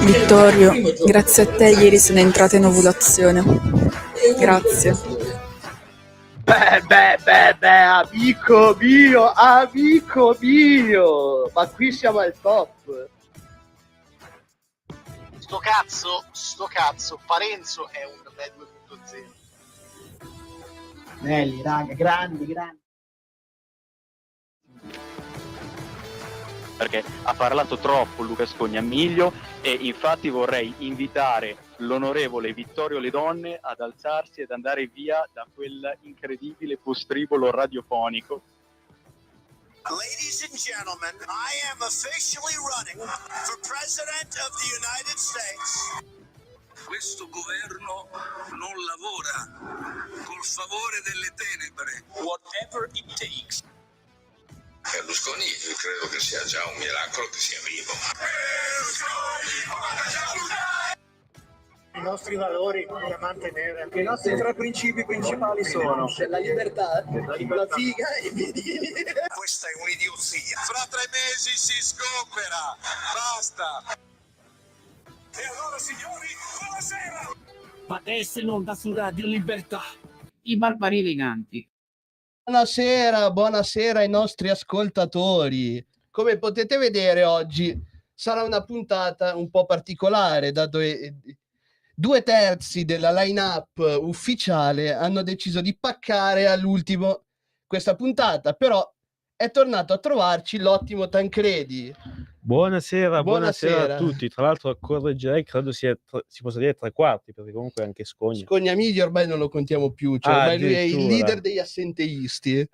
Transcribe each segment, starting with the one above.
Vittorio, grazie a te ieri sono entrata in ovulazione. Grazie. Amico mio, ma qui siamo al top. Sto cazzo, Parenzo è un bel 2.0. Belli, raga, grandi. Perché ha parlato troppo Luca Scognamiglio e infatti vorrei invitare l'onorevole Vittorio Le Donne ad alzarsi ed andare via da quel incredibile postribolo radiofonico. Ladies and gentlemen, I am officially running for President of the United States. Questo governo non lavora col favore delle tenebre. Whatever it takes. Berlusconi credo che sia già un miracolo che sia vivo. I nostri valori da mantenere. I nostri tre principi principali sono la libertà, la figa e i piedini. Questa è un'idiozia. Fra 3 mesi si sgombera. Basta. E allora, signori, buonasera. Ma adesso non da su Radio Libertà. I barbari eleganti. Buonasera ai nostri ascoltatori. Come potete vedere oggi sarà una puntata un po' particolare, dato che 2/3 della line-up ufficiale hanno deciso di paccare all'ultimo questa puntata, però è tornato a trovarci l'ottimo Tancredi. Buonasera a tutti. Tra l'altro correggerei, credo si possa dire 3/4, perché comunque anche Scognamiglio ormai non lo contiamo più, cioè ormai lui è il leader degli assenteisti.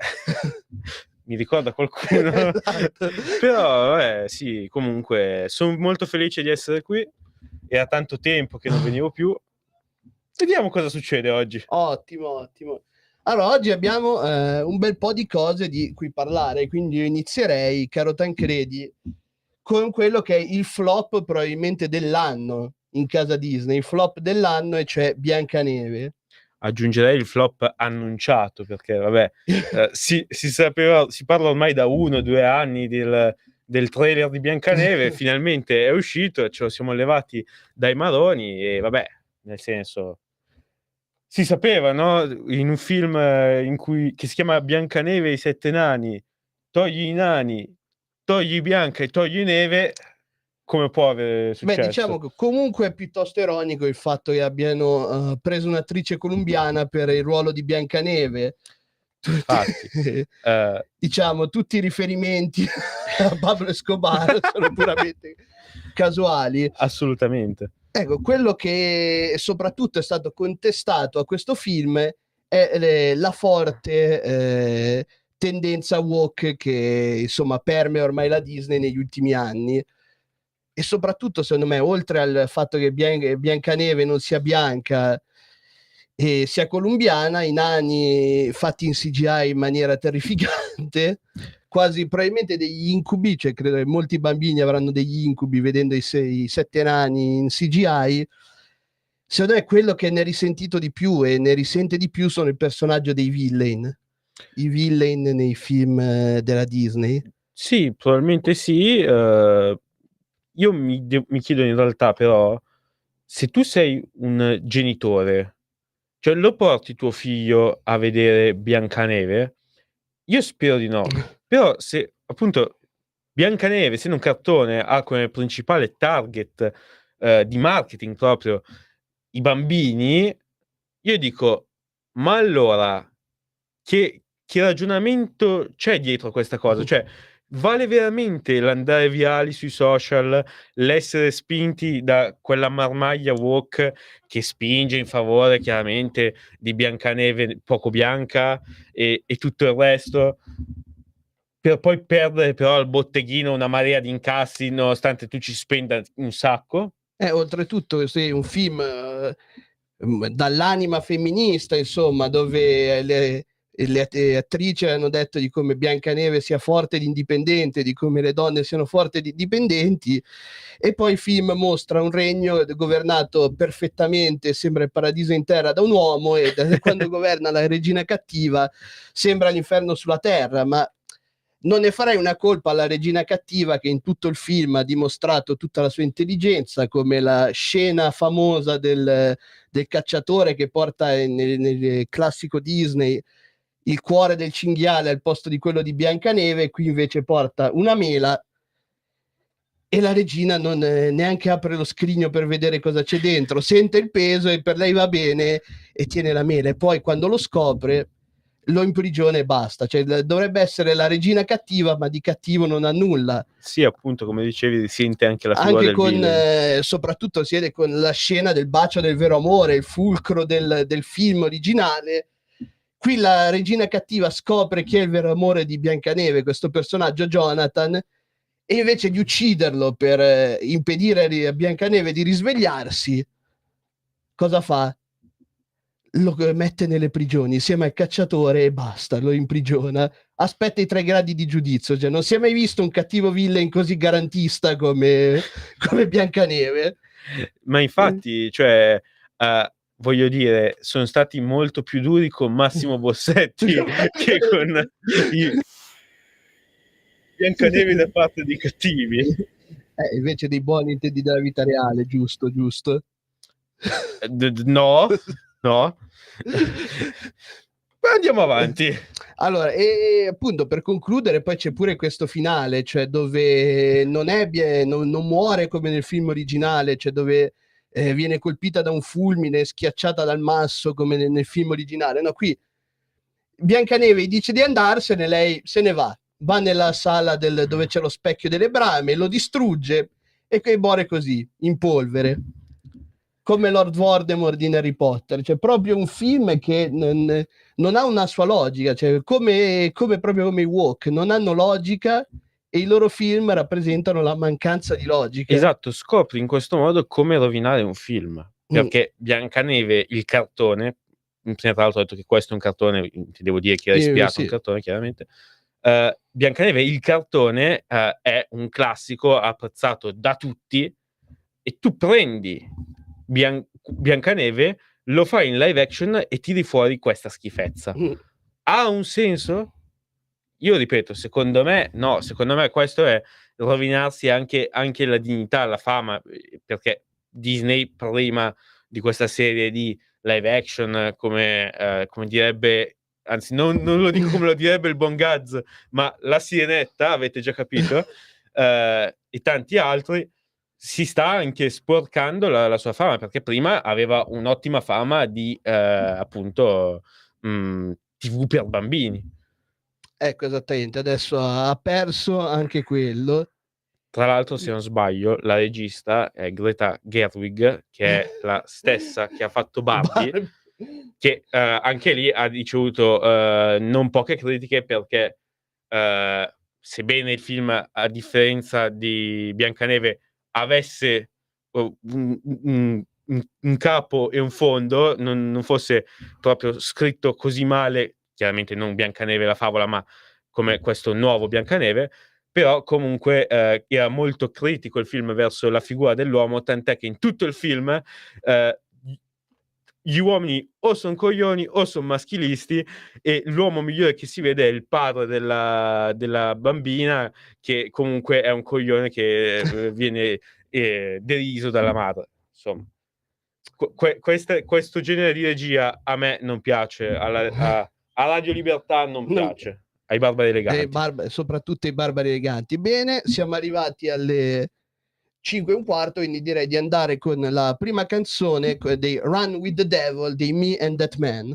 Mi ricorda qualcuno. Esatto. Però sì, comunque sono molto felice di essere qui. Era tanto tempo che non venivo più. Vediamo cosa succede oggi. Ottimo. Allora, oggi abbiamo un bel po' di cose di cui parlare, quindi io inizierei, caro Tancredi, con quello che è il flop probabilmente dell'anno in casa Disney, il flop dell'anno, e cioè Biancaneve. Aggiungerei il flop annunciato, perché vabbè, si sapeva, si parla ormai da 1 o 2 anni del trailer di Biancaneve. Finalmente è uscito, ce lo siamo levati dai maroni e vabbè, nel senso, si sapeva, no? In un film che si chiama Biancaneve e i 7 nani, togli i nani, togli Bianca e togli Neve, come può avere successo? Beh, diciamo che comunque è piuttosto ironico il fatto che abbiano preso un'attrice colombiana per il ruolo di Biancaneve. Infatti, diciamo, tutti i riferimenti a Pablo Escobar sono puramente casuali. Assolutamente. Ecco, quello che soprattutto è stato contestato a questo film è la forte tendenza woke che insomma permea ormai la Disney negli ultimi anni, e soprattutto secondo me, oltre al fatto che Biancaneve non sia bianca e sia colombiana, i nani fatti in CGI in maniera terrificante, quasi probabilmente degli incubi, cioè credo che molti bambini avranno degli incubi vedendo i 7 nani in CGI. Secondo me quello che ne è risentito di più e ne risente di più sono il personaggio dei villain, i villain nei film della Disney. Sì, probabilmente sì. Io mi chiedo in realtà, però, se tu sei un genitore, cioè lo porti tuo figlio a vedere Biancaneve? Io spero di no. Però se appunto Biancaneve, essendo un cartone, ha come principale target di marketing proprio i bambini, io dico, ma allora che ragionamento c'è dietro questa cosa? Cioè, vale veramente l'andare virali sui social, l'essere spinti da quella marmaglia woke che spinge in favore chiaramente di Biancaneve poco bianca e tutto il resto, per poi perdere però al botteghino una marea di incassi nonostante tu ci spenda un sacco? Oltretutto sì, un film dall'anima femminista, insomma, dove le attrici hanno detto di come Biancaneve sia forte ed indipendente, di come le donne siano forti ed indipendenti, e poi il film mostra un regno governato perfettamente, sembra il paradiso in terra, da un uomo, e quando governa la regina cattiva sembra l'inferno sulla terra. Ma Non ne farei una colpa alla regina cattiva, che in tutto il film ha dimostrato tutta la sua intelligenza, come la scena famosa del cacciatore che porta nel classico Disney il cuore del cinghiale al posto di quello di Biancaneve, qui invece porta una mela e la regina non neanche apre lo scrigno per vedere cosa c'è dentro, sente il peso e per lei va bene e tiene la mela, e poi quando lo scopre lo imprigiona e basta. Cioè, dovrebbe essere la regina cattiva, ma di cattivo non ha nulla. Sì, appunto, come dicevi, si sente anche la figura Anche del con, villain. soprattutto si vede con la scena del bacio del vero amore, il fulcro del film originale. Qui la regina cattiva scopre chi è il vero amore di Biancaneve, questo personaggio Jonathan, e invece di ucciderlo per impedire a Biancaneve di risvegliarsi, cosa fa? Lo mette nelle prigioni insieme al cacciatore e basta, lo imprigiona. Aspetta i 3 gradi di giudizio, cioè non si è mai visto un cattivo villain così garantista come Biancaneve. Ma infatti, cioè, voglio dire, sono stati molto più duri con Massimo Bossetti che con i Biancaneve da parte dei cattivi. Invece dei buoni intendi della vita reale, giusto, giusto. No, no. Ma andiamo avanti. Allora, e appunto per concludere, poi c'è pure questo finale, cioè dove non muore come nel film originale, cioè dove viene colpita da un fulmine, schiacciata dal masso come nel film originale. No, qui Biancaneve dice di andarsene, lei se ne va nella sala dove c'è lo specchio delle brame, lo distrugge e poi muore così, in polvere, come Lord Voldemort in Harry Potter. Cioè proprio un film che non ha una sua logica, cioè come proprio come i Walk, non hanno logica e i loro film rappresentano la mancanza di logica. Esatto, scopri in questo modo come rovinare un film, perché Biancaneve, il cartone, tra l'altro ho detto che questo è un cartone, ti devo dire che era ispirato a un cartone chiaramente, Biancaneve, il cartone, è un classico apprezzato da tutti e tu prendi Biancaneve, lo fai in live action e tiri fuori questa schifezza. Ha un senso? Io ripeto, secondo me no, secondo me questo è rovinarsi anche la dignità, la fama, perché Disney prima di questa serie di live action, come direbbe, anzi non lo dico come lo direbbe il buon Gaz, ma La Sirenetta, avete già capito, e tanti altri, si sta anche sporcando la sua fama, perché prima aveva un'ottima fama di appunto TV per bambini. Ecco, esattamente, adesso ha perso anche quello. Tra l'altro, se non sbaglio, la regista è Greta Gerwig, che è la stessa che ha fatto Barbie, che anche lì ha ricevuto non poche critiche perché, sebbene il film, a differenza di Biancaneve, avesse un capo e un fondo, non fosse proprio scritto così male, chiaramente non Biancaneve la favola, ma come questo nuovo Biancaneve, però comunque era molto critico il film verso la figura dell'uomo, tant'è che in tutto il film gli uomini o sono coglioni o sono maschilisti, e l'uomo migliore che si vede è il padre della bambina, che comunque è un coglione che viene deriso dalla madre. Insomma, questo genere di regia a me non piace, a Radio Libertà non piace, ai Barbari Eleganti. Soprattutto i Barbari Eleganti. Bene, siamo arrivati alle 5:15, quindi direi di andare con la prima canzone dei Run with the Devil dei Me and That Man.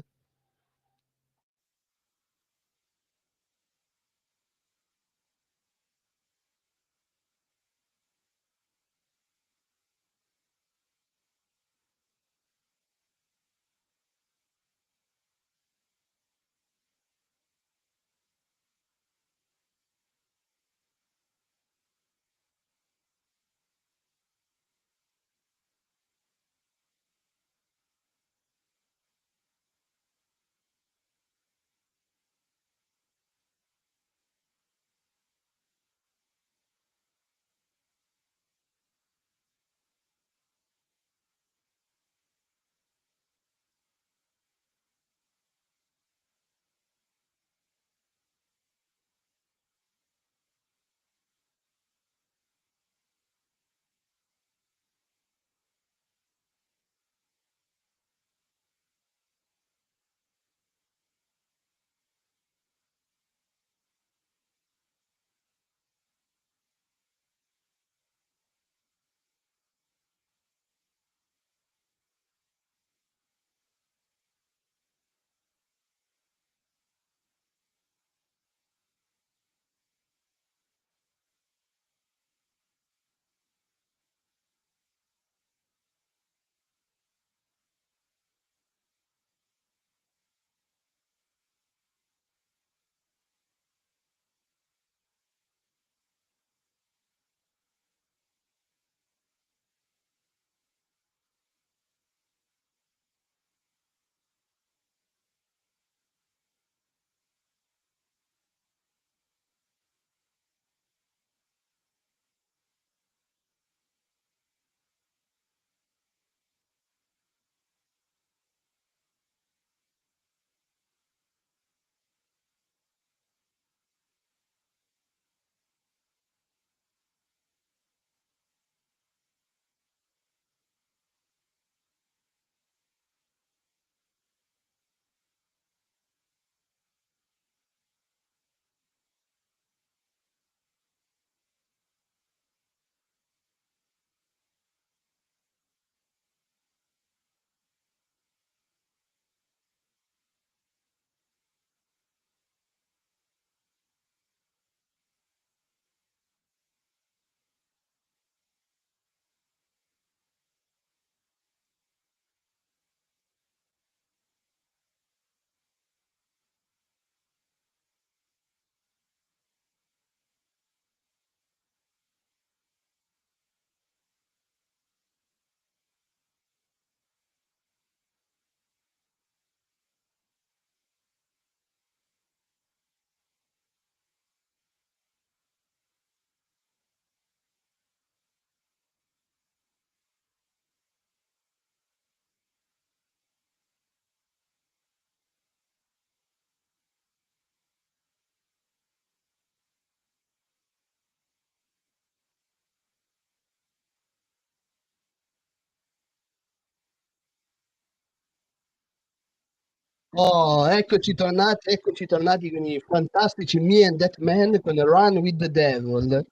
Oh, eccoci tornati con i fantastici Me and That Man con Run with the Devil.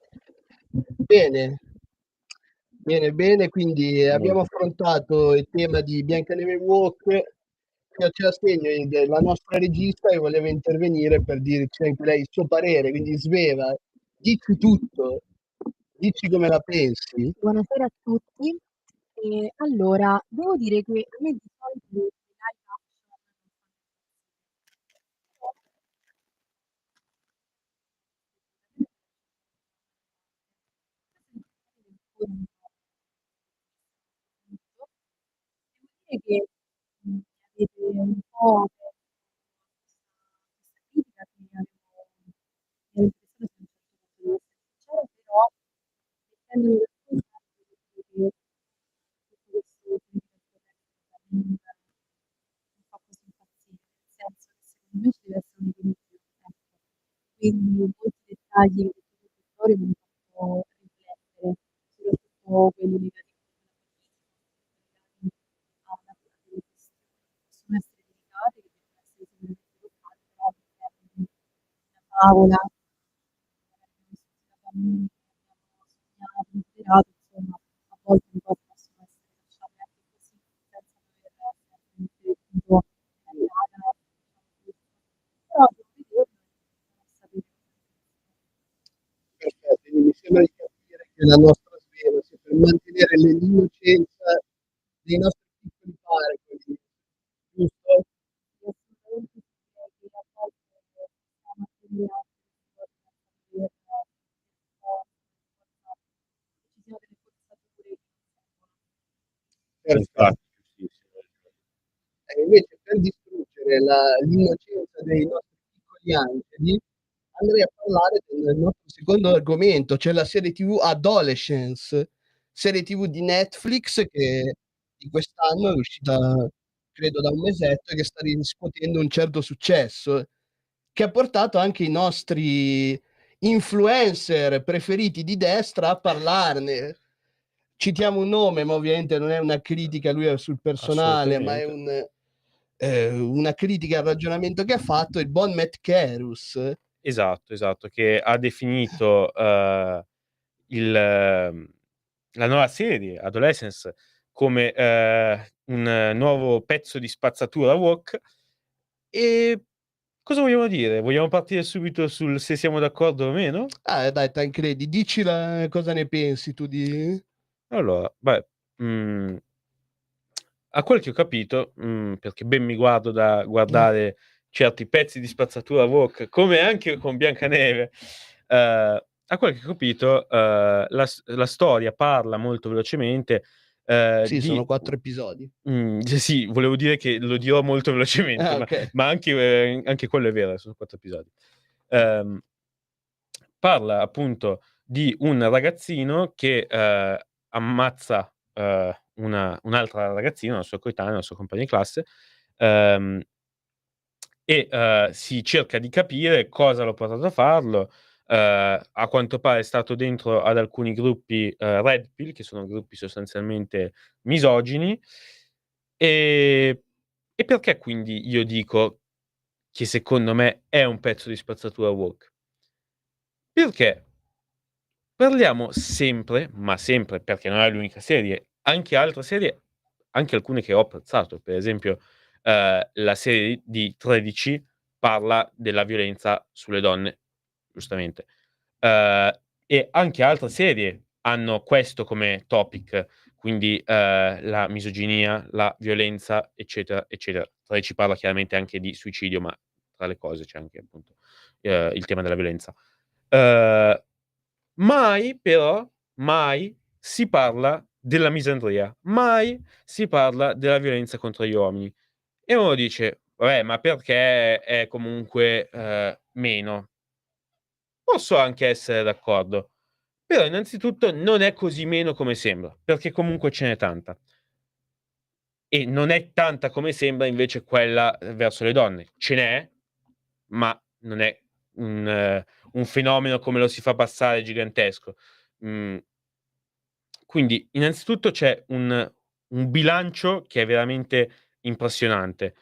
Bene, bene, quindi abbiamo Molto. affrontato il tema di Biancaneve Walk, che c'è a segno la nostra regista e voleva intervenire per dirci anche lei il suo parere, quindi Sveva, dici tutto, dici come la pensi. Buonasera a tutti. Allora, devo dire che a me di solito le live action devo dire che avete un po' aperto questa critica che avevo l'impressione che a un certo punto devo essere sincera, però mettendomi d'ascoltare devo dire che tutto questo critica non fa così impazzire, nel senso che secondo me ci deve essere un equilibrio, ecco. Quindi molti dettagli che ho detto fuori mi hanno fatto riflettere, soprattutto quelli legati alla cura delle questioni che possono essere delicate, che devono essere sicuramente toccate, però all'interno di una favola, magari abbiamo vissuto da bambini, abbiamo sognato, desiderato, insomma, a volte le cose possono essere lasciate anche così, senza dover sempre mettere tutto nella piaga, diciamo tutto. Però devo vederlo e sapere cosa ne pensi. Perfetto, quindi mi sembra di capire che la nostra Sveva, se per mantenere l'innocenza dei nostri piccoli paragoni, giusto? Sì, assolutamente sì, direi che a volte stiamo a vedere anche delle cose senza dover per forza che ci siano delle forzature che non servono. Perfetto. Infatti, giustissimo. Invece per distruggere l'innocenza dei nostri piccoli angeli, andrei a parlare del nostro secondo argomento, cioè la serie TV Adolescence, serie TV di Netflix che di quest'anno è uscita credo da un mesetto e che sta riscuotendo un certo successo, che ha portato anche i nostri influencer preferiti di destra a parlarne. Citiamo un nome, ma ovviamente non è una critica lui sul personale, ma è Assolutamente. una critica al ragionamento che ha fatto il buon Matt Carus. Esatto, che ha definito, il la nuova serie Adolescence come, un nuovo pezzo di spazzatura woke. E cosa vogliamo dire? Vogliamo partire subito sul se siamo d'accordo o meno? Dai Tancredi, dici cosa ne pensi tu di Allora, beh, a quel che ho capito, perché ben mi guardo da guardare certi pezzi di spazzatura woke, come anche con Biancaneve, a quel che ho capito, la storia parla molto velocemente, sì, sono di 4 episodi. sì, volevo dire che lo dirò molto velocemente, Okay. ma anche quello è vero, sono 4 episodi. Ehm Parla appunto di un ragazzino che, ammazza, un'altra ragazzina, una sua coetanea, una sua compagna di classe, ehm, e, si cerca di capire cosa l'ha portato a farlo. A quanto pare è stato dentro ad alcuni gruppi, red pill, che sono gruppi sostanzialmente misogini. Ehm, e perché quindi io dico che secondo me è un pezzo di spazzatura woke? Perché parliamo sempre, ma sempre, perché non è l'unica serie, anche altre serie, anche alcune che ho apprezzato. Per esempio, la serie di 13 parla della violenza sulle donne, giustamente. Ehm, e anche altre serie hanno questo come topic, quindi, la misoginia, la violenza, eccetera, eccetera. 13 parla chiaramente anche di suicidio, ma tra le cose c'è anche appunto, il tema della violenza. Ehm Mai però, mai si parla della misandria, mai si parla della violenza contro gli uomini. E uno dice: "Vabbè, ma perché è comunque, meno?" Posso anche essere d'accordo, però innanzitutto non è così meno come sembra, perché comunque ce n'è tanta. E non è tanta come sembra invece quella verso le donne. Ce n'è, ma non è un fenomeno come lo si fa passare gigantesco. Mhmm Quindi innanzitutto c'è un bilancio che è veramente impressionante.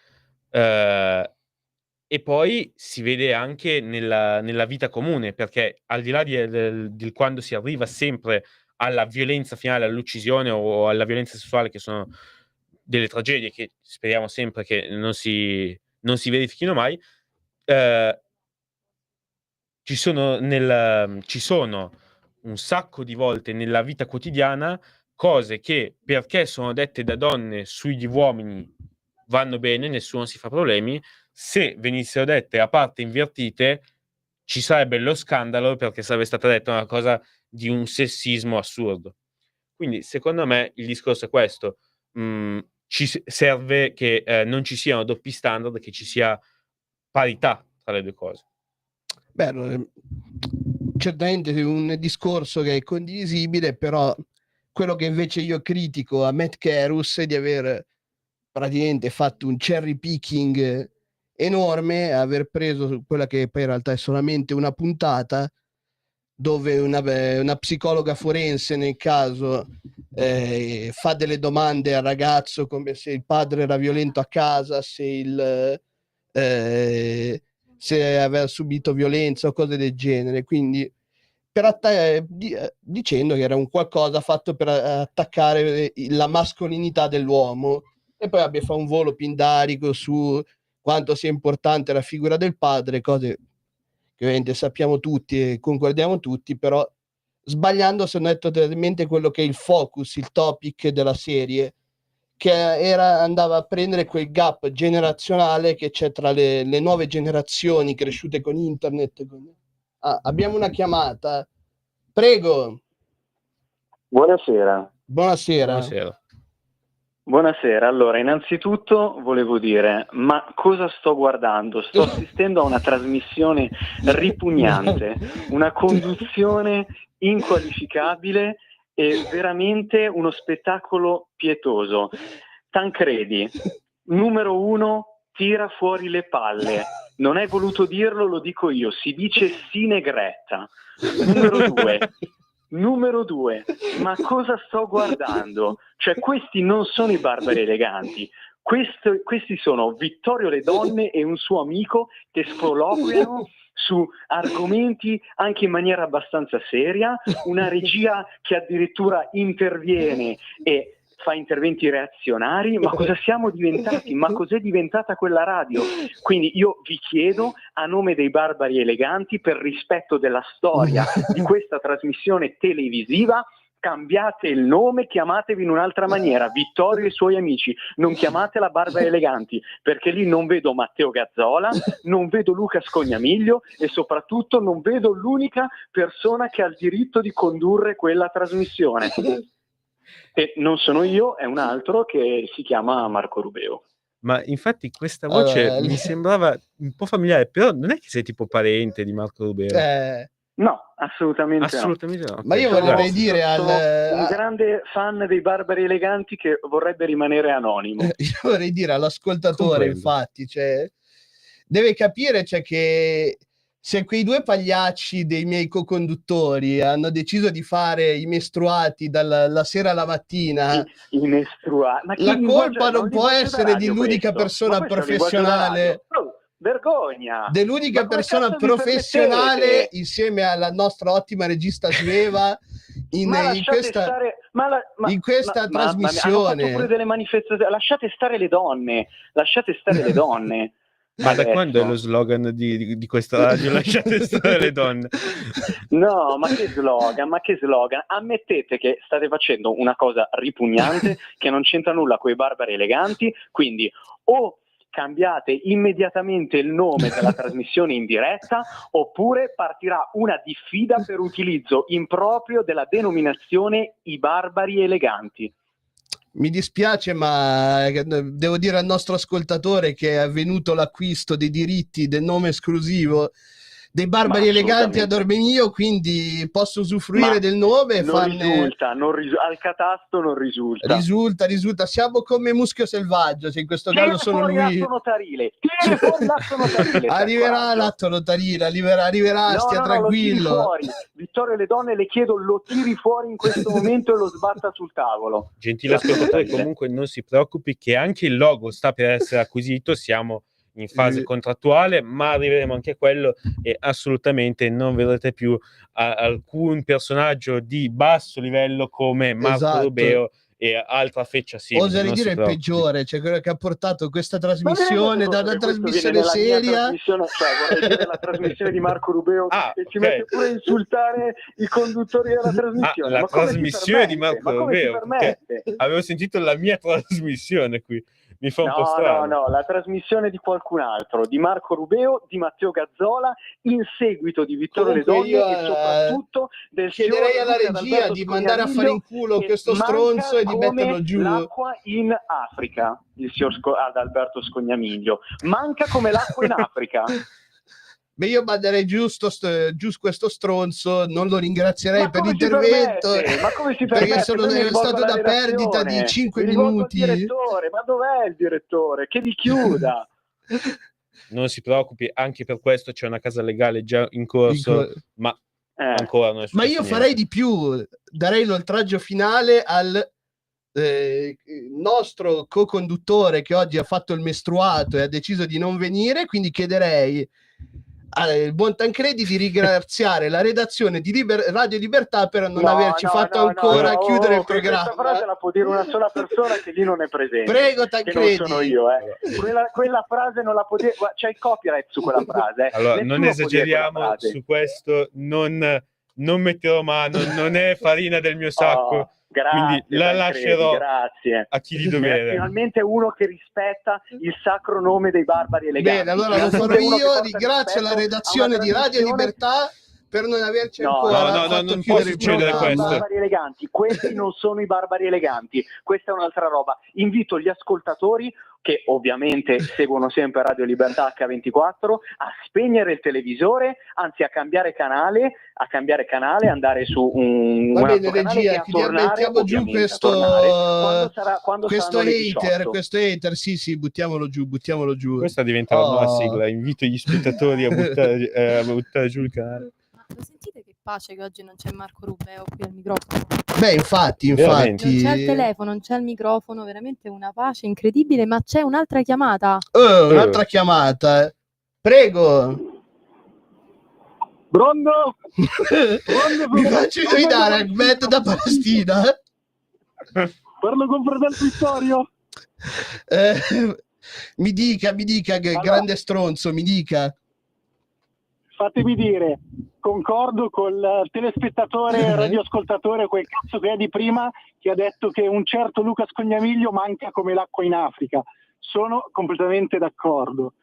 E poi si vede anche nella vita comune, perché al di là di quando si arriva sempre alla violenza finale, all'uccisione o alla violenza sessuale, che sono delle tragedie che speriamo sempre che non si verifichino mai, ci sono un sacco di volte nella vita quotidiana cose che, perché sono dette da donne sugli uomini, vanno bene, nessuno si fa problemi. Se venissero dette a parte invertite, ci sarebbe lo scandalo, perché sarebbe stata detta una cosa di un sessismo assurdo. Quindi, secondo me, il discorso è questo. Ci serve che non ci siano doppi standard, che ci sia parità tra le due cose. Beh, certamente è un discorso che è condivisibile, però quello che invece io critico a Matt Carus è di aver praticamente fatto un cherry picking enorme, aver preso quella che poi in realtà è solamente una puntata, dove una psicologa forense, nel caso, fa delle domande al ragazzo come se il padre era violento a casa, se aveva subito violenza o cose del genere, quindi dicendo che era un qualcosa fatto per attaccare la mascolinità dell'uomo, e poi abbia fatto un volo pindarico su quanto sia importante la figura del padre, cose che ovviamente sappiamo tutti e concordiamo tutti, però sbagliando se non è totalmente quello che è il focus, il topic della serie, che andava a prendere quel gap generazionale che c'è tra le nuove generazioni cresciute con internet. Abbiamo una chiamata. Prego. Buonasera. Buonasera. Buonasera, allora innanzitutto volevo dire, ma cosa sto guardando? Sto assistendo a una trasmissione ripugnante, una conduzione inqualificabile e veramente uno spettacolo pietoso. Tancredi, numero 1, tira fuori le palle. Non hai voluto dirlo, lo dico io, si dice sinegretta. Numero 2, ma cosa sto guardando? Cioè, questi non sono i Barbari Eleganti, questi sono Vittorio Le Donne e un suo amico che sproloquiano su argomenti anche in maniera abbastanza seria, una regia che addirittura interviene e fa interventi reazionari. Ma cosa siamo diventati? Ma cos'è diventata quella radio? Quindi io vi chiedo, a nome dei Barbari Eleganti, per rispetto della storia di questa trasmissione televisiva, cambiate il nome, chiamatevi in un'altra maniera, Vittorio e i suoi amici, non chiamatela Barbari Eleganti, perché lì non vedo Matteo Gazzola, non vedo Luca Scognamiglio e soprattutto non vedo l'unica persona che ha il diritto di condurre quella trasmissione. E non sono io, è un altro che si chiama Marco Rubeo. Ma infatti questa voce mi sembrava un po' familiare, però non è che sei tipo parente di Marco Rubeo? No, assolutamente no. Ma io vorrei dire sono un grande fan dei Barbari Eleganti che vorrebbe rimanere anonimo. Io vorrei dire all'ascoltatore, infatti, cioè, deve capire, cioè, che se quei due pagliacci dei miei co-conduttori hanno deciso di fare i mestruati dalla sera alla mattina, I mestruati. Ma la colpa non può essere dell'unica persona professionale. Vergogna! Dell'unica persona professionale insieme alla nostra ottima regista Sveva in questa trasmissione. Hanno fatto pure delle manifestazioni. Lasciate stare le donne. Ma da quando è lo slogan di questa radio? Lasciate stare le donne. No, ma che slogan? Ammettete che state facendo una cosa ripugnante che non c'entra nulla con i Barbari Eleganti, quindi o cambiate immediatamente il nome della trasmissione in diretta, oppure partirà una diffida per utilizzo improprio della denominazione i Barbari Eleganti. Mi dispiace, ma devo dire al nostro ascoltatore che è avvenuto l'acquisto dei diritti del nome esclusivo dei Barbari Ma Eleganti ad assolutamente. orme mio, quindi posso usufruire Ma del nome e non farne... risulta, al catasto non risulta. Risulta, siamo come Muschio Selvaggio, se in questo Tieni caso sono fuori lui. l'atto notarile, tieni fuori l'atto notarile, se hai Arriverà coraggio. l'atto notarile, arriverà, No, stia no, lo tiri tranquillo. fuori. Vittorio Le Donne, le chiedo, lo tiri fuori in questo momento e lo sbatta sul tavolo. Gentile ascoltatore, comunque non si preoccupi che anche il logo sta per essere acquisito, siamo in fase contrattuale, ma arriveremo anche a quello e assolutamente non vedrete più alcun personaggio di basso livello come Marco Esatto. Rubeo e altra feccia simile. Oserei non dire si il preoccupi. peggiore, cioè quello che ha portato questa Ma vi trasmissione rendete da conto una che questo trasmissione viene nella mia seria. trasmissione, cioè vorrei dire la trasmissione di Marco Rubeo e ci ok. mette pure a insultare i conduttori della trasmissione. La Ma come si trasmissione di permette? Marco Ma come si Rubeo, perché permette? avevo sentito la mia trasmissione qui, mi fa un po' No, strano. la trasmissione di qualcun altro, di Marco Rubeo, di Matteo Gazzola, in seguito di Vittorio Le Comunque Donne io, e soprattutto del chiederei signor alla Luca regia Adalberto di mandare a fare in Scognamiglio, culo che questo manca stronzo e di come metterlo giù. l'acqua in Africa, il signor Adalberto Scognamiglio. Manca come l'acqua in Africa. Beh, io manderei giù questo stronzo, non lo ringrazierei Ma per come si l'intervento, permette? Ma come si perché permette? sono Poi mi rivolgo stato alla da perdita di redazione, 5 mi rivolgo al minuti. direttore, ma dov'è il direttore? Che vi chiuda. Non si preoccupi, anche per questo c'è una casa legale già in corso, ma ancora non è successo Ma io farei di più, darei l'oltraggio finale al nostro co-conduttore che oggi ha fatto il mestruato e ha deciso di non venire, quindi chiederei al buon Tancredi di ringraziare la redazione di Radio Libertà per non averci fatto ancora chiudere il programma. Questa frase la può dire una sola persona che lì non è presente. Prego, che non Tancredi. sono io. Quella frase non la può dire, c'è il copyright su quella frase. Allora, Nessuno non può dire quella esageriamo frase. su questo, non metterò mano, non è farina del mio sacco, quindi la Tancredi, lascerò grazie. a chi di dovere. Finalmente uno che rispetta il sacro nome dei Barbari Eleganti. Bene, allora lo farò io, ringrazio la redazione di Radio Libertà per non averci ancora fatto non chiudere può il succedere programma. questo. Barbari eleganti, questi non sono i Barbari Eleganti, questa è un'altra roba. Invito gli ascoltatori, che ovviamente seguono sempre Radio Libertà H24, a spegnere il televisore, anzi a cambiare canale, andare su un altro canale e a tornare, mettiamo giù ovviamente, questo, a tornare quando questo saranno le 18. sì, buttiamolo giù. Questa diventa la nuova sigla, invito gli spettatori a buttare giù il canale. Lo sentite che pace che oggi non c'è Marco Rubeo qui al microfono? Beh, infatti. Non c'è il telefono, non c'è il microfono, veramente una pace incredibile, ma c'è un'altra chiamata. Un'altra chiamata. Prego. Pronto? Mi faccio guidare Ahmed da Palestina. Parlo con fratello Vittorio. Mi dica, Allora, grande stronzo, mi dica. Fatemi dire, concordo col telespettatore, radioascoltatore, quel cazzo che è di prima, che ha detto che un certo Luca Scognamiglio manca come l'acqua in Africa. Sono completamente d'accordo.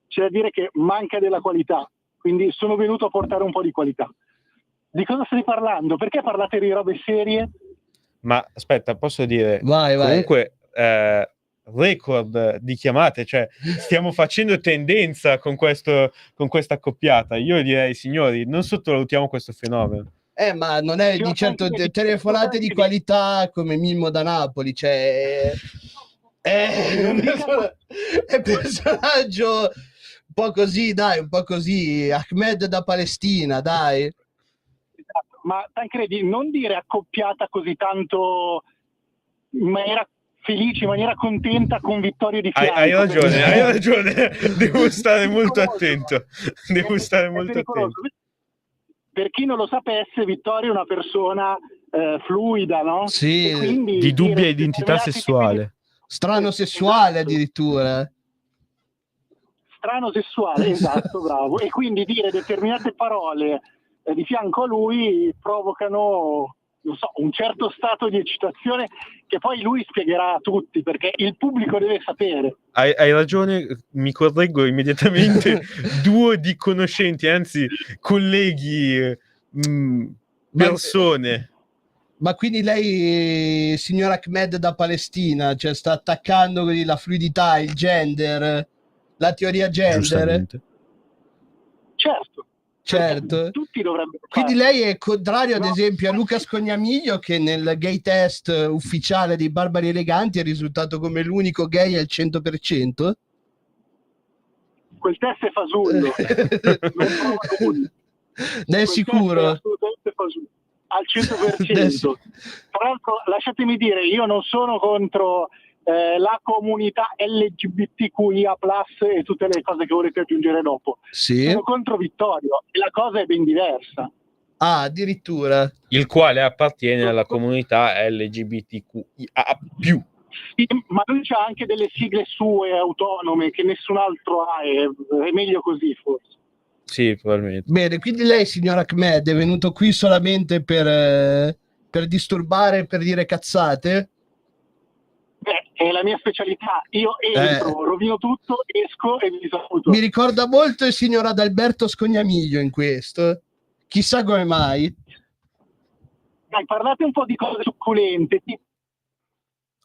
C'è da dire che manca della qualità, quindi sono venuto a portare un po' di qualità. Di cosa stai parlando? Perché parlate di robe serie? Ma aspetta, posso dire? Vai. Comunque, record di chiamate, cioè stiamo facendo tendenza con questa accoppiata. Io direi, signori, non sottovalutiamo questo fenomeno. Ma non è di certo telefonate di qualità come Mimmo da Napoli, cioè è un personaggio un po' così, dai, Ahmed da Palestina, dai. Esatto. Ma Tancredi, non dire accoppiata così tanto in maniera felice, in maniera contenta con Vittorio di fianco. Hai ragione, devo stare molto attento. Per chi non lo sapesse, Vittorio è una persona fluida, no? Sì, E quindi di dubbia identità sessuale. Strano sessuale addirittura. Strano sessuale, esatto, bravo. E quindi dire determinate parole di fianco a lui provocano, non so, un certo stato di eccitazione che poi lui spiegherà a tutti, perché il pubblico deve sapere. Hai ragione, mi correggo immediatamente. Duo di conoscenti, anzi colleghi, persone. Ma quindi lei, signor Ahmed da Palestina, cioè sta attaccando la fluidità, il gender, la teoria gender? Certo. Certo. Tutti dovrebbero Quindi farlo. lei è contrario, ad No, esempio, a Luca Scognamiglio, che nel gay test ufficiale dei Barbari Eleganti è risultato come l'unico gay al 100%? quel test è fasullo, non prova nulla. Ne è Quel test è sicuro? assolutamente fasullo, al Ne è 100%. Tra l'altro, lasciatemi dire, io non sono contro la comunità LGBTQIA+, e tutte le cose che volete aggiungere dopo. Sì. Sono contro Vittorio e la cosa è ben diversa. Ah, addirittura. Il quale appartiene alla comunità LGBTQIA+. Sì, ma lui c'ha anche delle sigle sue autonome che nessun altro ha, è meglio così forse. Sì, probabilmente. Bene, quindi lei, signor Ahmed, è venuto qui solamente per disturbare, per dire cazzate? È la mia specialità. Io entro, rovino tutto, esco e vi saluto. Mi ricorda molto il signor Adalberto Scognamiglio in questo. Chissà come mai. Dai, parlate un po' di cose succulente.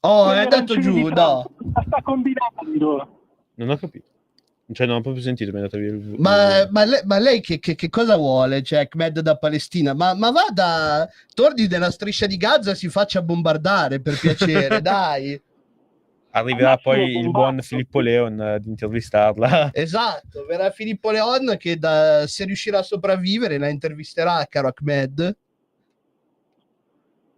Oh, è andato giù, no. Cosa sta combinando? Non ho capito. Cioè, non ho proprio sentito, mi è andata via il... Ma lei che cosa vuole? Cioè, Ahmed da Palestina? Ma vada, torni nella striscia di Gaza, si faccia bombardare, per piacere, dai. Arriverà poi il buon Filippo Leon ad intervistarla. Esatto, verrà Filippo Leon che se riuscirà a sopravvivere la intervisterà, caro Ahmed.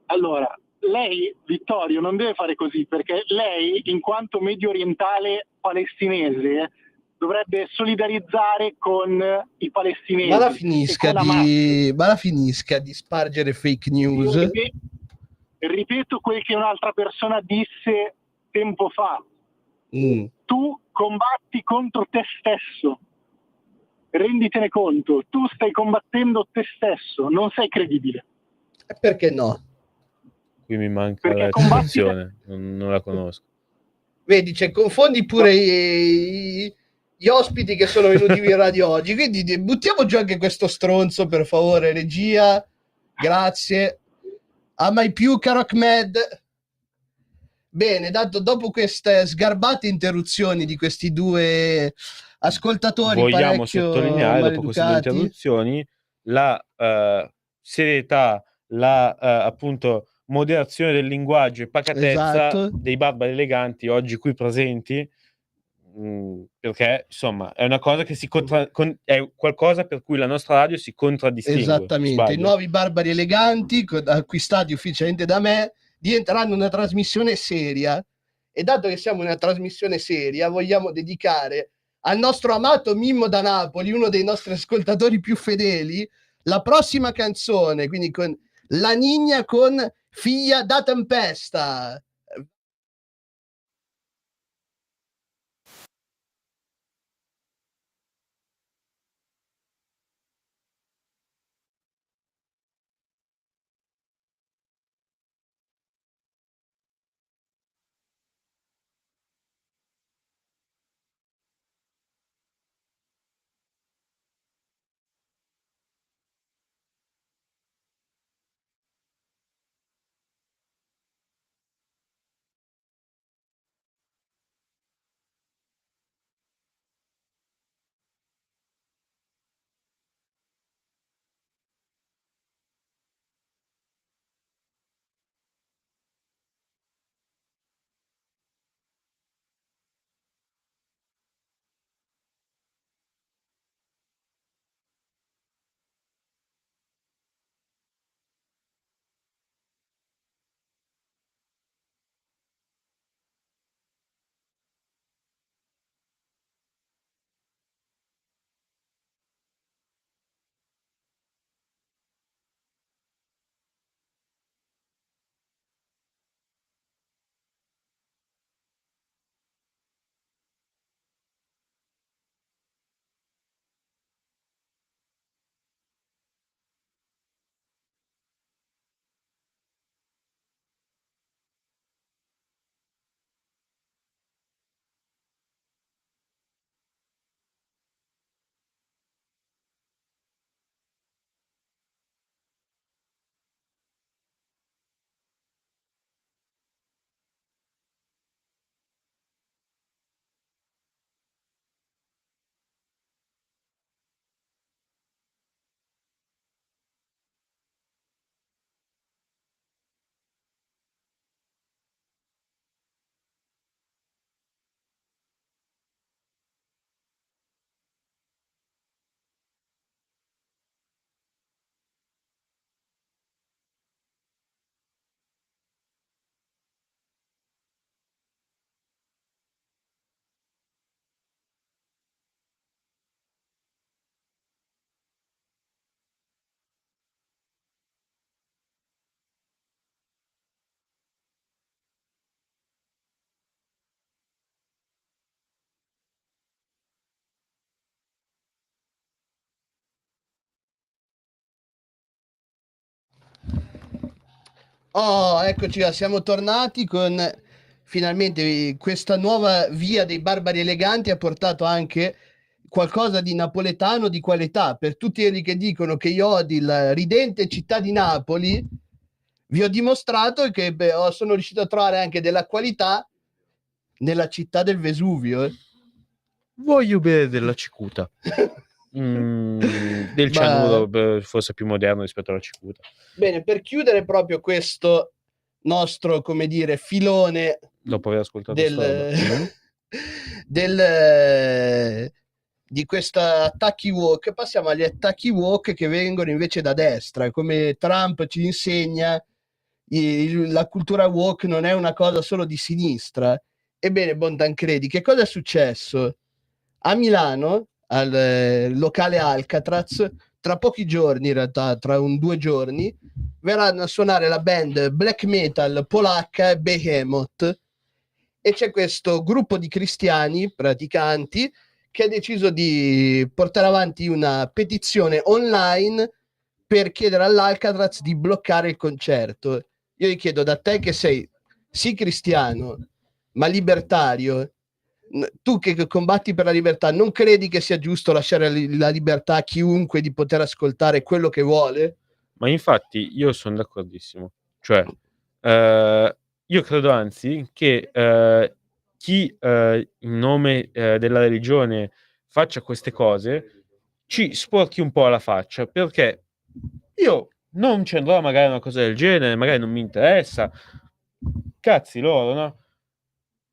Allora, lei, Vittorio, non deve fare così, perché lei, in quanto medio orientale palestinese, dovrebbe solidarizzare con i palestinesi. Ma la finisca di spargere fake news. Io ripeto quel che un'altra persona disse tempo fa. Tu combatti contro te stesso. Renditene conto, tu stai combattendo te stesso, non sei credibile. Perché no? Qui mi manca la definizione, non la conosco. Vedi, cioè, confondi pure gli ospiti che sono venuti in radio oggi, quindi buttiamo giù anche questo stronzo, per favore, regia. Grazie. A mai più, caro Ahmed. Bene, dopo queste sgarbate interruzioni di questi due ascoltatori vogliamo parecchio sottolineare, dopo queste due maleducati, interruzioni, la serietà, la appunto moderazione del linguaggio e pacatezza Esatto. dei Barbari Eleganti oggi qui presenti, perché insomma è una cosa che è qualcosa per cui la nostra radio si contraddistingue. Esattamente, i Sbaglio? nuovi Barbari Eleganti, acquistati ufficialmente da me, diventeranno una trasmissione seria, e dato che siamo una trasmissione seria, vogliamo dedicare al nostro amato Mimmo da Napoli, uno dei nostri ascoltatori più fedeli, la prossima canzone, quindi con La Nigna con Figlia da Tempesta. Oh, eccoci qua, siamo tornati con finalmente questa nuova via dei barbari eleganti ha portato anche qualcosa di napoletano di qualità. Per tutti quelli che dicono che io odi la ridente città di Napoli, vi ho dimostrato che sono riuscito a trovare anche della qualità nella città del Vesuvio. Voglio bere della cicuta. Del cianuro forse più moderno rispetto alla cicuta. Bene, per chiudere proprio questo nostro, come dire, filone dopo aver ascoltato di questa attacchi walk, passiamo agli attacchi walk che vengono invece da destra. Come Trump ci insegna, la cultura walk non è una cosa solo di sinistra. Ebbene, Bontancredi, che cosa è successo? A Milano, al locale Alcatraz, tra pochi giorni, in realtà tra 2 giorni, verranno a suonare la band black metal polacca Behemoth, e c'è questo gruppo di cristiani praticanti che ha deciso di portare avanti una petizione online per chiedere all'Alcatraz di bloccare il concerto. Io gli chiedo, da te che sei sì cristiano ma libertario, tu che combatti per la libertà, non credi che sia giusto lasciare la libertà a chiunque di poter ascoltare quello che vuole? Ma infatti io sono d'accordissimo. Cioè, io credo anzi che chi in nome della religione faccia queste cose ci sporchi un po' la faccia, perché io non ci andrò magari a una cosa del genere, magari non mi interessa. Cazzi loro, no?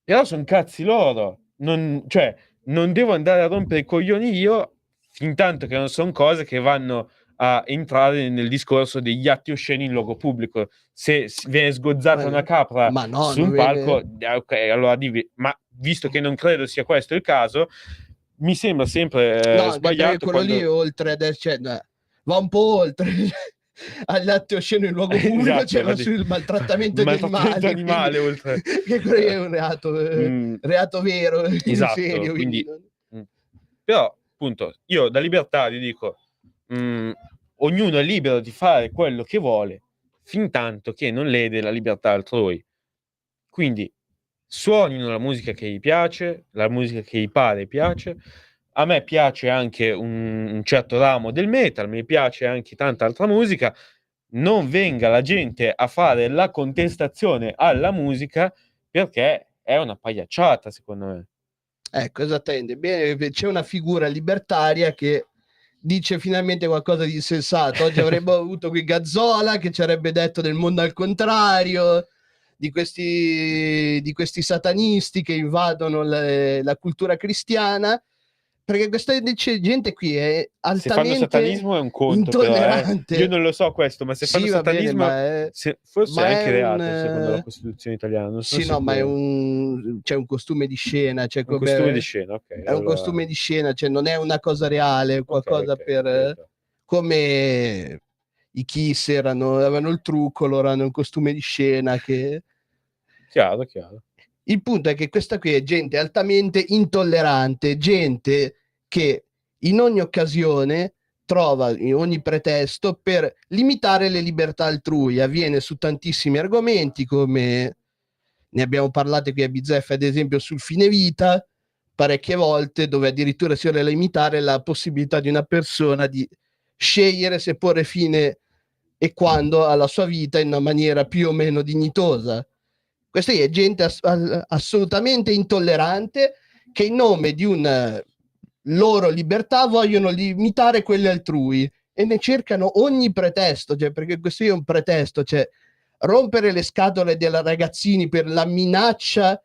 Però sono cazzi loro. Cioè, non devo andare a rompere i coglioni io, fin tanto che non sono cose che vanno a entrare nel discorso degli atti osceni in luogo pubblico. Se viene sgozzata una capra su un palco, ok, allora ma visto che non credo sia questo il caso, mi sembra sempre sbagliato. Quello lì oltre adesso, va un po' oltre agli atti osceni in luogo pubblico, Esatto, c'era sul maltrattamento di animale oltre. Che quello è un reato vero, esatto, serio, quindi però appunto io da libertario dico ognuno è libero di fare quello che vuole fin tanto che non lede la libertà altrui, quindi suonino la musica che gli piace, la musica che gli pare piace. A me piace anche un certo ramo del metal, mi piace anche tanta altra musica. Non venga la gente a fare la contestazione alla musica, perché è una pagliacciata, secondo me. Ecco, esattamente. Bene, c'è una figura libertaria che dice finalmente qualcosa di sensato. Oggi avremmo avuto qui Gazzola che ci avrebbe detto del mondo al contrario, di questi satanisti che invadono la cultura cristiana, perché questa gente qui è altamente se fanno satanismo è un conto, intollerante. Però, io non lo so questo, ma se fanno satanismo forse è anche reato secondo la Costituzione italiana. Non so no, ma c'è un costume di scena, un costume di scena, ok. È un costume di scena, cioè non è una cosa reale, è qualcosa come i Kiss avevano il trucco, loro hanno un costume di scena che... Chiaro. Il punto è che questa qui è gente altamente intollerante, gente che in ogni occasione trova ogni pretesto per limitare le libertà altrui. Avviene su tantissimi argomenti, come ne abbiamo parlato qui a Bizzeffe, ad esempio sul fine vita, parecchie volte, dove addirittura si vuole limitare la possibilità di una persona di scegliere se porre fine e quando alla sua vita in una maniera più o meno dignitosa. Questa è gente assolutamente intollerante che in nome di una loro libertà vogliono limitare quelle altrui e ne cercano ogni pretesto, cioè, perché questo è un pretesto, cioè rompere le scatole dei ragazzini per la minaccia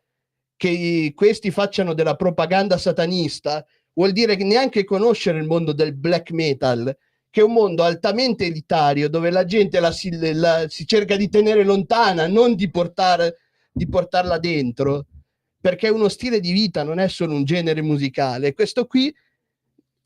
che questi facciano della propaganda satanista vuol dire che neanche conoscere il mondo del black metal, che è un mondo altamente elitario dove la gente si cerca di tenere lontana, non di portarla dentro, perché è uno stile di vita, non è solo un genere musicale. Questo qui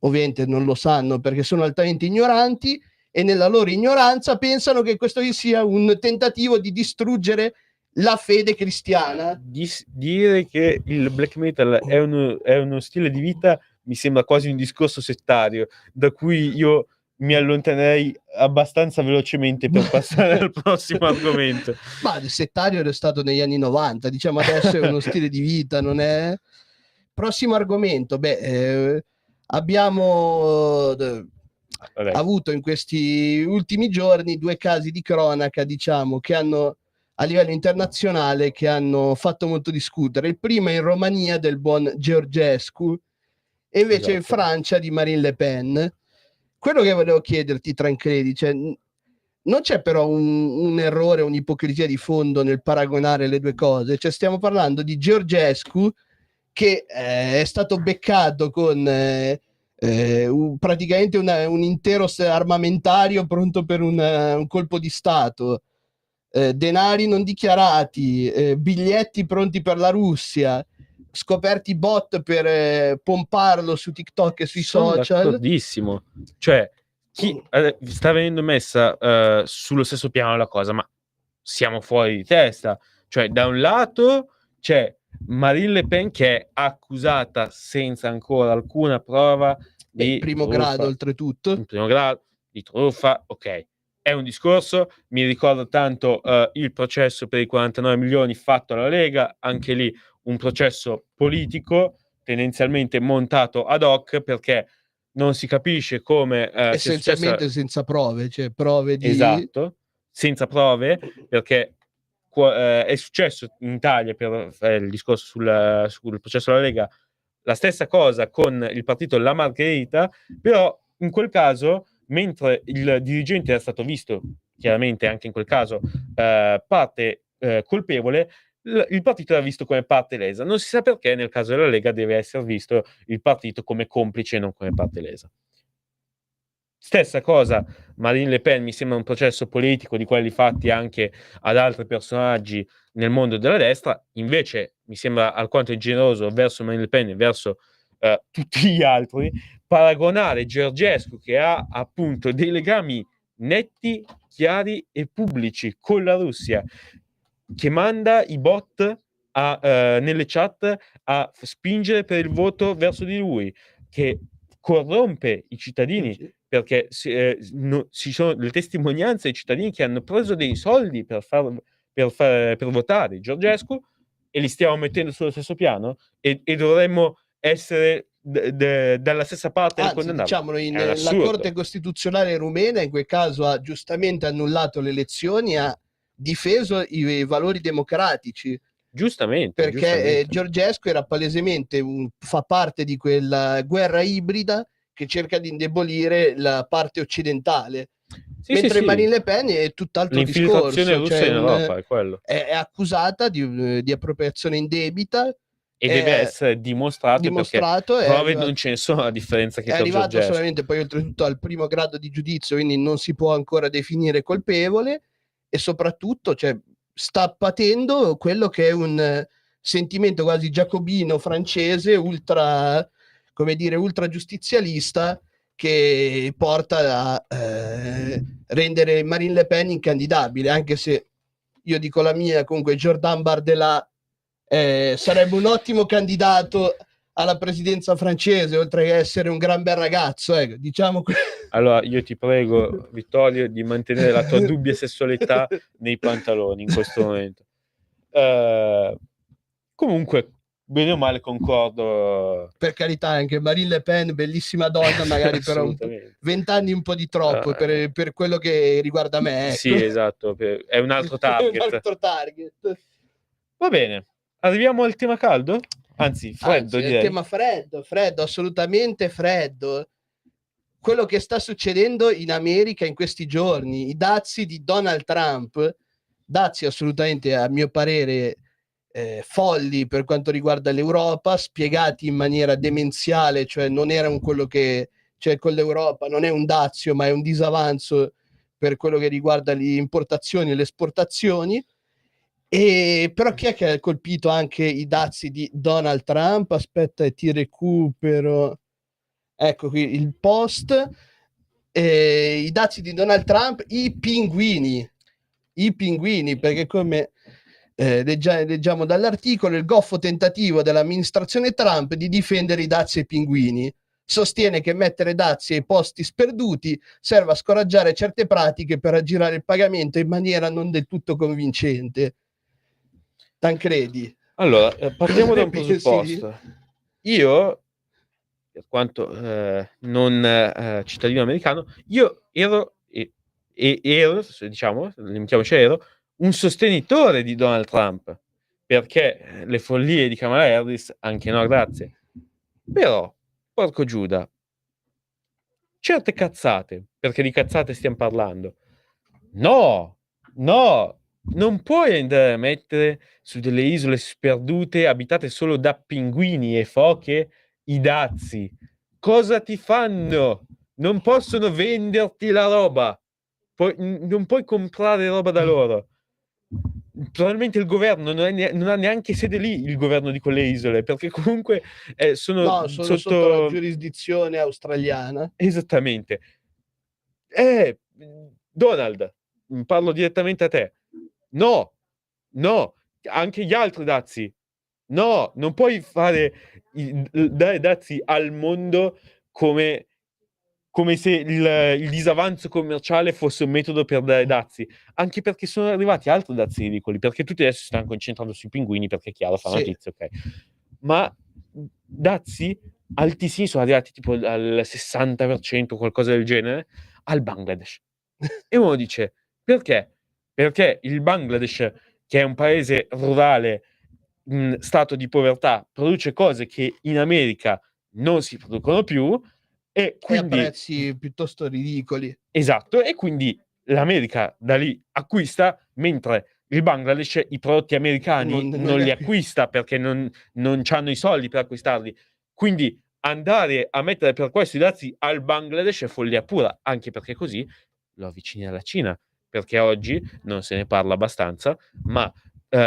ovviamente non lo sanno perché sono altamente ignoranti e nella loro ignoranza pensano che questo sia un tentativo di distruggere la fede cristiana. Dire che il black metal è uno stile di vita mi sembra quasi un discorso settario, da cui io mi allontanerei abbastanza velocemente per passare al prossimo argomento. Ma il settario era stato negli anni 90, diciamo adesso è uno stile di vita, non è... Prossimo argomento, abbiamo avuto in questi ultimi giorni 2 casi di cronaca, diciamo, che hanno a livello internazionale che hanno fatto molto discutere. Il primo è in Romania del buon Georgescu e invece in Francia di Marine Le Pen. Quello che volevo chiederti, Tancredi, cioè, non c'è però un errore, un'ipocrisia di fondo nel paragonare le due cose? Cioè, stiamo parlando di Georgescu che è stato beccato con praticamente un intero armamentario pronto per un colpo di Stato, denari non dichiarati, biglietti pronti per la Russia, scoperti bot per pomparlo su TikTok e sui social. D'accordissimo. Cioè, chi sta venendo messa sullo stesso piano la cosa, ma siamo fuori di testa. Cioè, da un lato c'è Marine Le Pen che è accusata senza ancora alcuna prova di primo truffa, grado oltretutto. in primo grado di truffa, ok. È un discorso, mi ricorda tanto il processo per i 49 milioni fatto alla Lega, anche lì un processo politico tendenzialmente montato ad hoc perché non si capisce come essenzialmente senza prove, cioè prove di... Esatto, senza prove, perché è successo in Italia per il discorso sul processo della Lega la stessa cosa con il partito La Margherita, però in quel caso, mentre il dirigente era stato visto chiaramente anche in quel caso parte colpevole, il partito era visto come parte lesa. Non si sa perché nel caso della Lega deve essere visto il partito come complice e non come parte lesa. Stessa cosa, Marine Le Pen mi sembra un processo politico di quelli fatti anche ad altri personaggi nel mondo della destra, invece mi sembra alquanto ingeneroso verso Marine Le Pen e verso tutti gli altri paragonare Georgescu, che ha appunto dei legami netti, chiari e pubblici con la Russia, che manda i bot nelle chat a spingere per il voto verso di lui, che corrompe i cittadini perché ci sono le testimonianze dei cittadini che hanno preso dei soldi per votare Georgescu e li stiamo mettendo sullo stesso piano e dovremmo essere dalla stessa parte del condannato. Diciamolo, la Corte Costituzionale rumena in quel caso ha giustamente annullato le elezioni, ha difeso i valori democratici. Giustamente. Perché Georgescu era palesemente fa parte di quella guerra ibrida che cerca di indebolire la parte occidentale. Mentre Marine Le Pen è tutt'altro discorso. L'infiltrazione russa in Europa è quello. È accusata di appropriazione indebita. E deve essere dimostrato perché prove non ce ne sono, a differenza che è arrivato solamente poi oltretutto al primo grado di giudizio, quindi non si può ancora definire colpevole e soprattutto sta patendo quello che è un sentimento quasi giacobino francese ultra giustizialista che porta a rendere Marine Le Pen incandidabile, anche se io dico la mia, comunque Jordan Bardella sarebbe un ottimo candidato alla presidenza francese, oltre che essere un gran bel ragazzo, diciamo. Allora io ti prego, Vittorio, di mantenere la tua dubbia sessualità nei pantaloni in questo momento. Comunque, bene o male concordo. Per carità, anche Marine Le Pen, bellissima donna, magari però 20 anni un po' di troppo per quello che riguarda me. Ecco. Sì, esatto, è un altro target. Un altro target. Va bene, arriviamo al tema caldo? Anzi, freddo, direi. Il tema freddo, assolutamente freddo. Quello che sta succedendo in America in questi giorni, i dazi di Donald Trump, dazi assolutamente a mio parere folli per quanto riguarda l'Europa, spiegati in maniera demenziale, cioè non era quello che c'è con l'Europa, non è un dazio ma è un disavanzo per quello che riguarda le importazioni e le esportazioni. E però chi è che ha colpito anche i dazi di Donald Trump? Aspetta, ti recupero. Ecco qui il post. I dazi di Donald Trump, i pinguini, perché come leggiamo dall'articolo, il goffo tentativo dell'amministrazione Trump di difendere i dazi ai pinguini. sostiene che mettere dazi ai posti sperduti serve a scoraggiare certe pratiche per aggirare il pagamento in maniera non del tutto convincente. Tancredi. Allora, partiamo da un Sì. presupposto. Io, per quanto non cittadino americano, io ero, diciamo, limitiamoci, ero un sostenitore di Donald Trump, perché le follie di Kamala Harris, anche no, grazie. Però, porco Giuda, certe cazzate, perché di cazzate stiamo parlando, no, non puoi andare a mettere su delle isole sperdute abitate solo da pinguini e foche i dazi. Cosa ti fanno? Non possono venderti la roba. Non puoi comprare roba da loro. Probabilmente il governo non ha neanche sede lì, il governo di quelle isole, perché comunque sono sotto la giurisdizione australiana. Esattamente. Donald, parlo direttamente a te. No, anche gli altri dazi. No, non puoi dare dazi al mondo come se il disavanzo commerciale fosse un metodo per dare dazi, anche perché sono arrivati altri dazi ridicoli, perché tutti adesso si stanno concentrando sui pinguini, perché è chiaro, fa notizia, ok? Ma dazi altissimi sono arrivati tipo al 60%, qualcosa del genere, al Bangladesh. E uno dice, perché? Perché il Bangladesh, che è un paese rurale, stato di povertà, produce cose che in America non si producono più, e quindi a prezzi piuttosto ridicoli. Esatto, e quindi l'America da lì acquista, mentre il Bangladesh i prodotti americani non li acquista perché non c'hanno i soldi per acquistarli. Quindi andare a mettere per questo i dazi al Bangladesh è follia pura, anche perché così lo avvicini alla Cina, perché oggi non se ne parla abbastanza, ma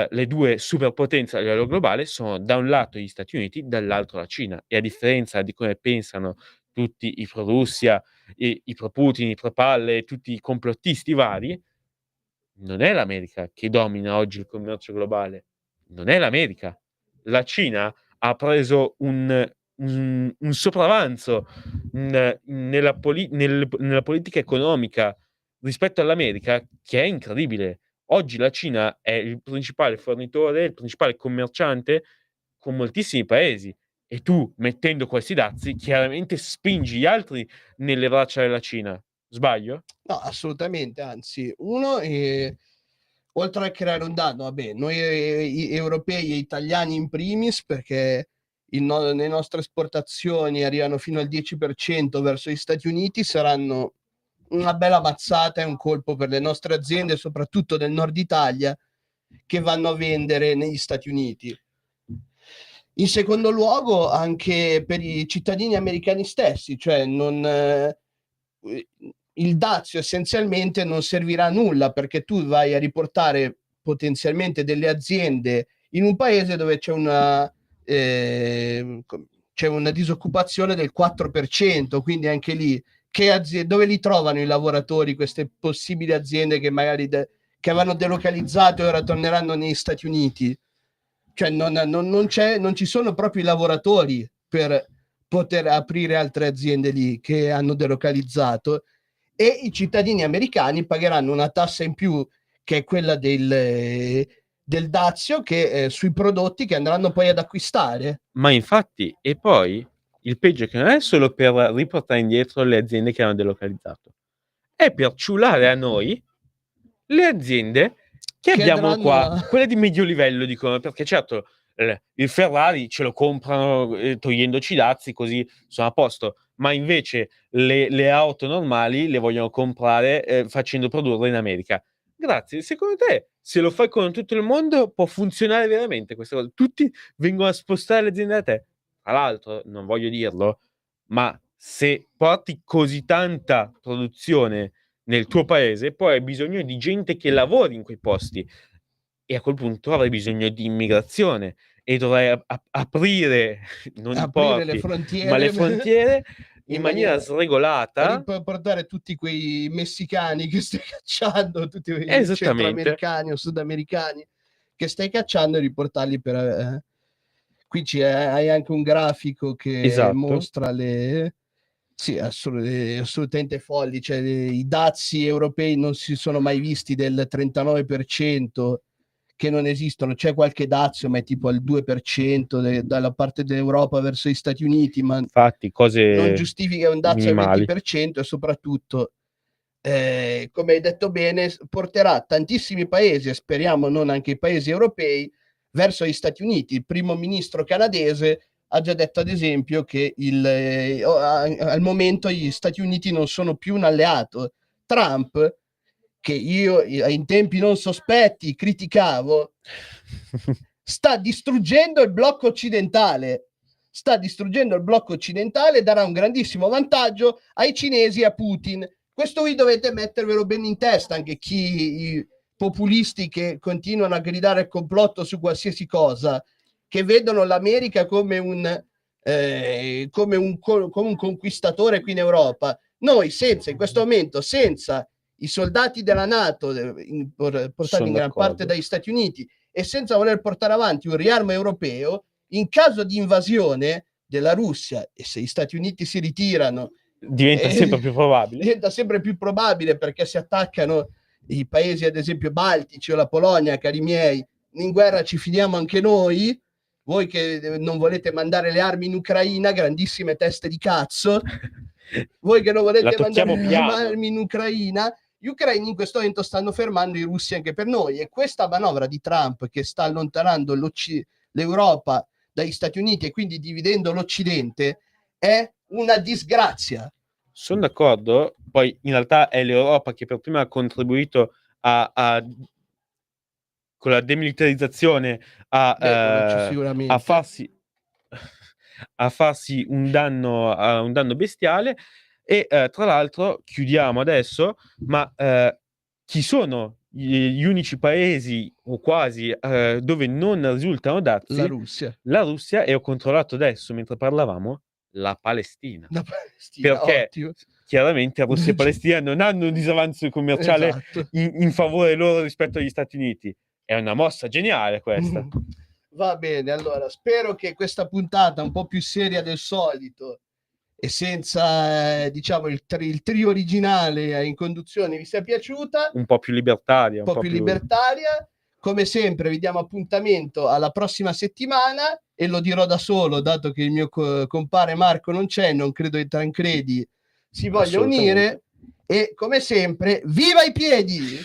le due superpotenze a livello globale sono da un lato gli Stati Uniti, dall'altro la Cina, e a differenza di come pensano tutti i pro-Russia, i pro-Putin, i pro-palle, tutti i complottisti vari, non è l'America che domina oggi il commercio globale, non è l'America. La Cina ha preso un sopravanzo nella politica economica rispetto all'America che è incredibile. Oggi la Cina è il principale fornitore, il principale commerciante con moltissimi paesi, e tu, mettendo questi dazi, chiaramente spingi gli altri nelle braccia della Cina. Sbaglio? No, assolutamente, anzi, oltre a creare un danno, vabbè, noi europei e italiani in primis, perché le nostre esportazioni arrivano fino al 10% verso gli Stati Uniti, saranno una bella mazzata e un colpo per le nostre aziende, soprattutto del nord Italia, che vanno a vendere negli Stati Uniti. In secondo luogo, anche per i cittadini americani stessi, cioè il dazio essenzialmente non servirà a nulla, perché tu vai a riportare potenzialmente delle aziende in un paese dove c'è una disoccupazione del 4%, quindi anche lì dove li trovano i lavoratori, queste possibili aziende che magari che avevano delocalizzato e ora torneranno negli Stati Uniti? Cioè non ci sono proprio i lavoratori per poter aprire altre aziende lì che hanno delocalizzato, e i cittadini americani pagheranno una tassa in più, che è quella del dazio, che sui prodotti che andranno poi ad acquistare. Ma infatti, e poi il peggio è che non è solo per riportare indietro le aziende che hanno delocalizzato, è per ciulare a noi le aziende che abbiamo qua, quelle di medio livello, dicono, perché certo il Ferrari ce lo comprano togliendoci i dazi, così sono a posto, ma invece le auto normali le vogliono comprare facendo produrre in America. Grazie, secondo te, se lo fai con tutto il mondo, può funzionare veramente questa cosa? Tutti vengono a spostare le aziende da te? Tra l'altro, non voglio dirlo, ma se porti così tanta produzione nel tuo paese, poi hai bisogno di gente che lavori in quei posti, e a quel punto avrai bisogno di immigrazione e dovrai aprire non i porti, le frontiere, ma le frontiere in maniera sregolata, per portare tutti quei messicani che stai cacciando, tutti quei esattamente centroamericani o sudamericani che stai cacciando, e riportarli per Qui hai anche un grafico che Esatto. mostra le... Sì, assolutamente folli, cioè i dazi europei non si sono mai visti del 39% che non esistono, c'è qualche dazio ma è tipo al 2% dalla parte dell'Europa verso gli Stati Uniti, ma Infatti, cose non giustifica un dazio minimali. al 20% e soprattutto, come hai detto bene, porterà tantissimi paesi, e speriamo non anche i paesi europei, verso gli Stati Uniti. Il primo ministro canadese ha già detto, ad esempio, che al momento gli Stati Uniti non sono più un alleato. Trump, che io in tempi non sospetti criticavo, sta distruggendo il blocco occidentale. Darà un grandissimo vantaggio ai cinesi e a Putin. Questo vi dovete mettervelo bene in testa, anche i populisti che continuano a gridare il complotto su qualsiasi cosa, che vedono l'America come un conquistatore qui in Europa. Noi in questo momento, senza i soldati della NATO portati in gran parte dagli Stati Uniti e senza voler portare avanti un riarmo europeo, in caso di invasione della Russia, e se gli Stati Uniti si ritirano, diventa sempre più probabile. Diventa sempre più probabile, perché si attaccano i paesi, ad esempio, baltici o la Polonia, cari miei, in guerra ci finiamo anche noi. Voi che non volete mandare le armi in Ucraina, grandissime teste di cazzo. Voi che non volete mandare le armi in Ucraina, gli ucraini in questo momento stanno fermando i russi anche per noi, e questa manovra di Trump che sta allontanando l'Europa dagli Stati Uniti e quindi dividendo l'Occidente è una disgrazia. Sono d'accordo, poi in realtà è l'Europa che per prima ha contribuito con la demilitarizzazione a farsi un danno bestiale. E tra l'altro chiudiamo adesso, ma chi sono gli unici paesi o quasi dove non risultano dazi? La Russia, e ho controllato adesso mentre parlavamo la Palestina. Perché ottimo. Chiaramente Russia e Palestina non hanno un disavanzo commerciale in favore loro rispetto agli Stati Uniti. È una mossa geniale questa. Va bene, allora spero che questa puntata un po' più seria del solito e senza diciamo il trio originale in conduzione vi sia piaciuta, un po' più libertaria, un po' più libertaria. Come sempre vi diamo appuntamento alla prossima settimana, e lo dirò da solo dato che il mio compare Marco non c'è, non credo che Tancredi si voglia unire, e come sempre viva i piedi!